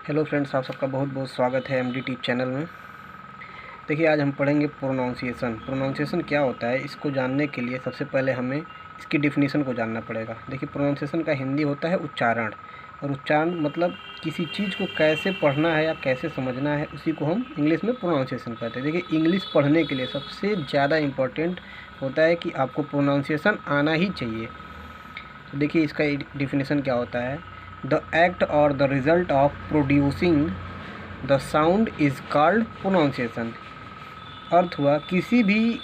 Hello friends, आप सबका बहुत बहुत स्वागत है एमडी टीच चैनल में। देखिए, आज हम पढ़ेंगे प्रोनाउंसिएशन। प्रोनाउंसिएशन क्या होता है, इसको जानने के लिए सबसे पहले हमें इसकी डिफिनीसन को जानना पड़ेगा। देखिए, प्रोनाउंसिएशन का हिंदी होता है उच्चारण, और उच्चारण मतलब किसी चीज़ को कैसे पढ़ना है या कैसे समझना है, उसी को हम इंग्लिश में प्रोनाउंसिएशन कहते हैं। देखिए, इंग्लिश पढ़ने के लिए सबसे ज़्यादा इम्पॉर्टेंट होता है कि आपको प्रोनाउंसिएशन आना ही चाहिए। तो देखिए, इसका डिफिनीसन क्या होता है। द एक्ट और the result of producing the sound is called pronunciation. अर्थ हुआ किसी भी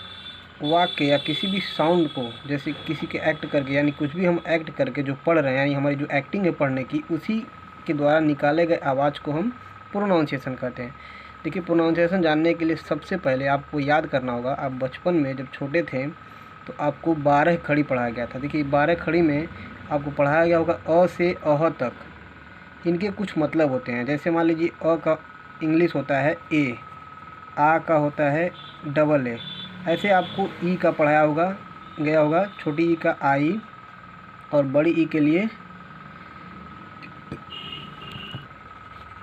वाक्य या किसी भी साउंड को, जैसे किसी के एक्ट करके, यानी कुछ भी हम एक्ट करके जो पढ़ रहे हैं, यानी हमारी जो एक्टिंग है पढ़ने की, उसी के द्वारा निकाले गए आवाज़ को हम प्रोनाउंसिएशन कहते हैं। देखिए, प्रोनाउंसिएशन जानने के लिए सबसे पहले आपको याद करना होगा, आप बचपन में जब छोटे थे तो आपको 12 खड़ी पढ़ाया गया था। देखिए, 12 खड़ी में आपको पढ़ाया गया होगा अ से अह तक। इनके कुछ मतलब होते हैं। जैसे मान लीजिए, अ का इंग्लिश होता है ए, आ का होता है डबल ए। ऐसे आपको ई का पढ़ाया होगा गया होगा, छोटी ई का आई, और बड़ी ई के लिए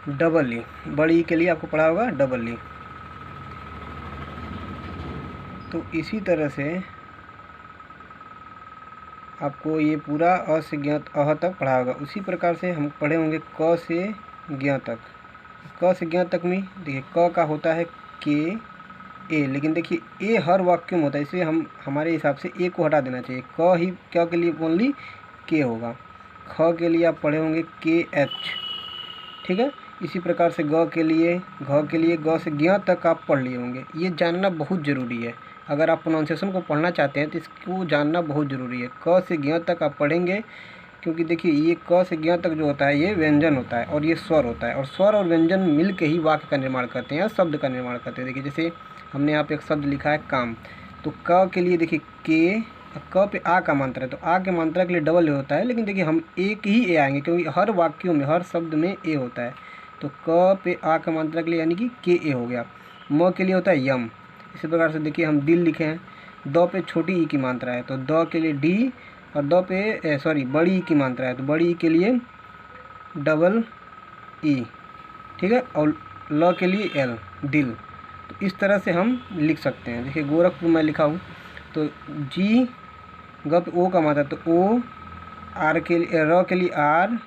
डबल ई। बड़ी ई के लिए आपको पढ़ा होगा डबल ई। तो इसी तरह से आपको ये पूरा अ से ज्ञ अह तक पढ़ा होगा। उसी प्रकार से हम पढ़े होंगे क से ज्ञ तक। क से ज्ञ तक में देखिए, क का होता है के ए, लेकिन देखिए ए हर वाक्य में होता है, इसलिए हमारे हिसाब से ए को हटा देना चाहिए। क ही क्या के लिए ओनली के होगा। ख के लिए आप पढ़े होंगे के एच, ठीक है। इसी प्रकार से ग के लिए, घ के लिए ग से ज्ञ तक आप पढ़ लिए होंगे। ये जानना बहुत ज़रूरी है। अगर आप प्रोनाउंसिएशन को पढ़ना चाहते हैं तो इसको जानना बहुत ज़रूरी है। क से ज्ञ तक आप पढ़ेंगे, क्योंकि देखिए ये क से ज्ञ तक जो होता है ये व्यंजन होता है और ये स्वर होता है, और स्वर और व्यंजन मिल के ही वाक्य का निर्माण करते हैं या शब्द का निर्माण करते हैं। देखिए, जैसे हमने यहाँ पे एक शब्द लिखा है काम, तो क के लिए देखिए के, क पे आ का मात्रा है, तो आ के मात्रा के लिए डबल ए होता है, लेकिन देखिए हम एक ही ए आएंगे, क्योंकि हर वाक्यों में हर शब्द में ए होता है। तो क पे आ का मात्रा के लिए यानी कि के ए हो गया। म के लिए होता है यम। इसी प्रकार से देखिए, हम दिल लिखे हैं, द पे छोटी ई की मात्रा है तो द के लिए डी, और द पे बड़ी ई की मात्रा है तो बड़ी ई के लिए डबल ई, ठीक है, और ल के लिए एल, दिल। तो इस तरह से हम लिख सकते हैं। देखिए, गोरखपुर मैं लिखा हूँ तो जी, ग पे ओ का मात्रा तो ओ, आर के लिए र के लिए आर,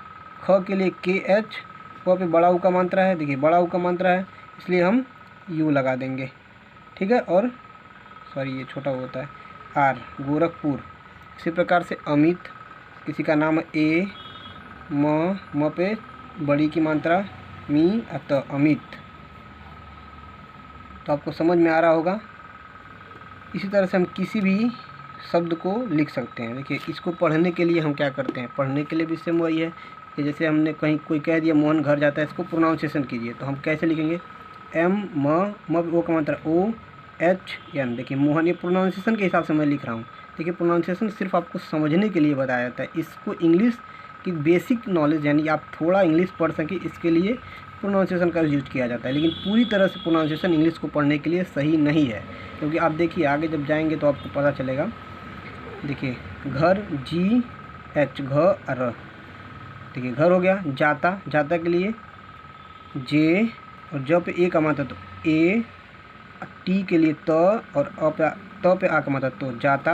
ख के लिए के एच, प पे बड़ा ऊ का मात्रा है, देखिए बड़ा ऊ का मात्रा है इसलिए हम यू लगा देंगे, ठीक है। और ये छोटा होता है आर, गोरखपुर। इसी प्रकार से अमित, किसी का नाम ए, म पे बड़ी की मात्रा मी, अत अमित। तो आपको समझ में आ रहा होगा। इसी तरह से हम किसी भी शब्द को लिख सकते हैं। देखिए, इसको पढ़ने के लिए हम क्या करते हैं, पढ़ने के लिए भी सेम वही है कि जैसे हमने कहीं कोई कह दिया मोहन घर जाता है, इसको प्रोनाउंसिएशन कीजिए, तो हम कैसे लिखेंगे, एम म पे ओ का मात्रा ओ एच एन। देखिए, मोहन, ये प्रोनाउंसिएशन के हिसाब से मैं लिख रहा हूँ। देखिए, प्रोनाउंसिएशन सिर्फ आपको समझने के लिए बताया जाता है। इसको इंग्लिश की बेसिक नॉलेज, यानी आप थोड़ा इंग्लिश पढ़ सकें, इसके लिए प्रोनाउंसिएशन का यूज किया जाता है। लेकिन पूरी तरह से प्रोनाउंसिएशन इंग्लिश को पढ़ने के लिए सही नहीं है, क्योंकि आप देखिए आगे जब जाएंगे तो आपको पता चलेगा। देखिए, घर जी एच, घ र, देखिए घर हो गया। जाता, जाता के लिए जे, और ज पे ए का मात्रा तो ए, टी के लिए त, और त पे आ का मात्रा तो जाता।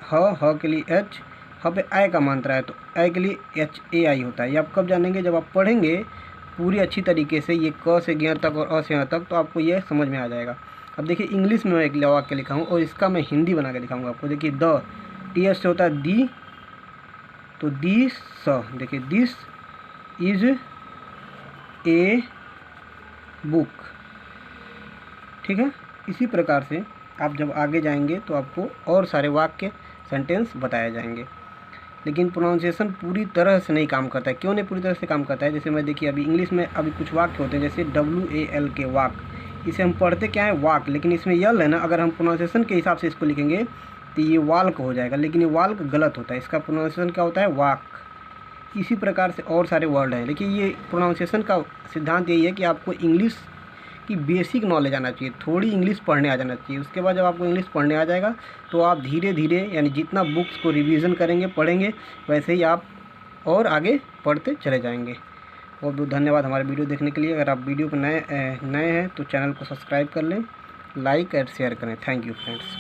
ह के लिए एच, ह पे आई का मात्रा है तो आई के लिए एच ए आई होता है। ये आप कब जानेंगे, जब आप पढ़ेंगे पूरी अच्छी तरीके से ये क से ज्ञ तक और अ से अ तक, तो आपको ये समझ में आ जाएगा। अब देखिए, इंग्लिश में मैं एक वाक्य लिखा हूँ और इसका मैं हिंदी बना के दिखाऊंगा आपको। देखिए, द, टी एस से होता है दी, तो दी स, देखिए दिस इज ए बुक, ठीक है। इसी प्रकार से आप जब आगे जाएंगे तो आपको और सारे वाक्य, सेंटेंस बताए जाएंगे। लेकिन प्रोनाउंसिएशन पूरी तरह से नहीं काम करता है। क्यों नहीं पूरी तरह से काम करता है, जैसे मैं देखिए अभी इंग्लिश में अभी कुछ वाक्य होते हैं, जैसे WAL के वाक, इसे हम पढ़ते क्या है वाक, लेकिन इसमें यल है ना, अगर हम प्रोनाउंसिएशन के हिसाब से इसको लिखेंगे तो ये वाल्क हो जाएगा, लेकिन ये वाल्क गलत होता है। इसका प्रोनाउंसिएशन क्या होता है, वाक। इसी प्रकार से और सारे वर्ड हैं। देखिए, ये प्रोनाउंसिएशन का सिद्धांत यही है कि आपको इंग्लिश की बेसिक नॉलेज आना चाहिए, थोड़ी इंग्लिश पढ़ने आ जाना चाहिए। उसके बाद जब आपको इंग्लिश पढ़ने आ जाएगा तो आप धीरे धीरे, यानी जितना बुक्स को रिवीजन करेंगे, पढ़ेंगे, वैसे ही आप और आगे पढ़ते चले जाएंगे। बहुत बहुत धन्यवाद हमारे वीडियो देखने के लिए। अगर आप वीडियो पर नए हैं तो चैनल को सब्सक्राइब कर लें, लाइक और शेयर करें। Thank you friends.